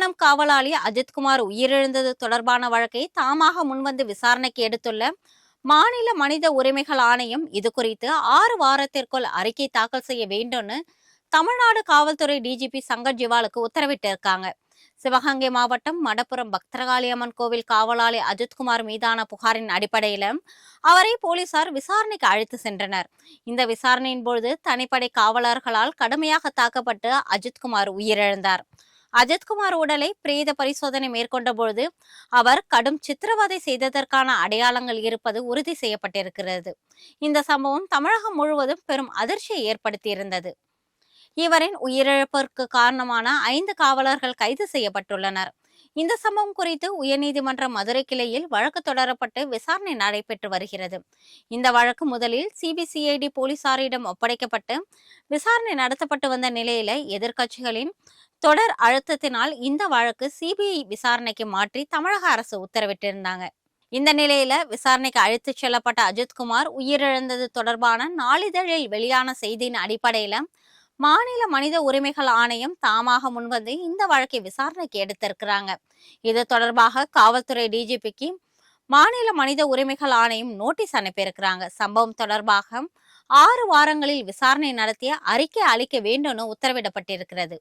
திண்டிவனம் காவலாளி அஜித்குமார் உயிரிழந்தது தொடர்பான வழக்கை தாமாக முன்வந்து விசாரணைக்கு எடுத்துள்ள மாநில மனித உரிமைகள் ஆணையம் இது குறித்து 6 வாரத்திற்குள் அறிக்கை தாக்கல் செய்ய வேண்டும்னு தமிழ்நாடு காவல்துறை டிஜிபி சங்கர் ஜிவாலுக்கு உத்தரவிட்டிருக்காங்க. சிவகங்கை மாவட்டம் மடப்புரம் பக்தகாளியம்மன் கோவில் காவலாளி அஜித்குமார் மீதான புகாரின் அடிப்படையில அவரை போலீசார் விசாரணைக்கு அழைத்து சென்றனர். இந்த விசாரணையின் பொழுது தனிப்படை காவலர்களால் கடுமையாக தாக்கப்பட்டு அஜித்குமார் உயிரிழந்தார். அஜித்குமார் உடலை பிரேத பரிசோதனை மேற்கொண்ட பொழுது அவர் கடும் சித்திரவதை செய்ததற்கான அடையாளங்கள் இருப்பது உறுதி செய்யப்பட்டிருக்கிறது. இந்த சம்பவம் தமிழகம் முழுவதும் பெரும் அதிர்ச்சியை ஏற்படுத்தியிருந்தது. இவரின் உயிரிழப்பிற்கு காரணமான 5 காவலர்கள் கைது செய்யப்பட்டுள்ளனர். இந்த சம்பவம் குறித்து உயர்நீதிமன்ற மதுரை கிளையில் வழக்கு தொடரப்பட்டு விசாரணை நடைபெற்று வருகிறது. இந்த வழக்கு முதலில் சிபிசிஐடி போலீசாரிடம் ஒப்படைக்கப்பட்டு விசாரணை நடத்தப்பட்டு வந்த நிலையில எதிர்க்கட்சிகளின் தொடர் அழுத்தத்தினால் இந்த வழக்கு சிபிஐ விசாரணைக்கு மாற்றி தமிழக அரசு உத்தரவிட்டிருந்தாங்க. இந்த நிலையில விசாரணைக்கு அழைத்து செல்லப்பட்ட அஜித்குமார் உயிரிழந்தது தொடர்பான நாளிதழில் வெளியான செய்தியின் அடிப்படையில மாநில மனித உரிமைகள் ஆணையம் தாமாக முன்வந்து இந்த வழக்கை விசாரணைக்கு எடுத்திருக்கிறாங்க. இது தொடர்பாக காவல்துறை டிஜிபிக்கு மாநில மனித உரிமைகள் ஆணையம் நோட்டீஸ் அனுப்பியிருக்கிறாங்க. சம்பவம் தொடர்பாக 6 வாரங்களில் விசாரணை நடத்திய அறிக்கை அளிக்க வேண்டும்னு உத்தரவிடப்பட்டிருக்கிறது.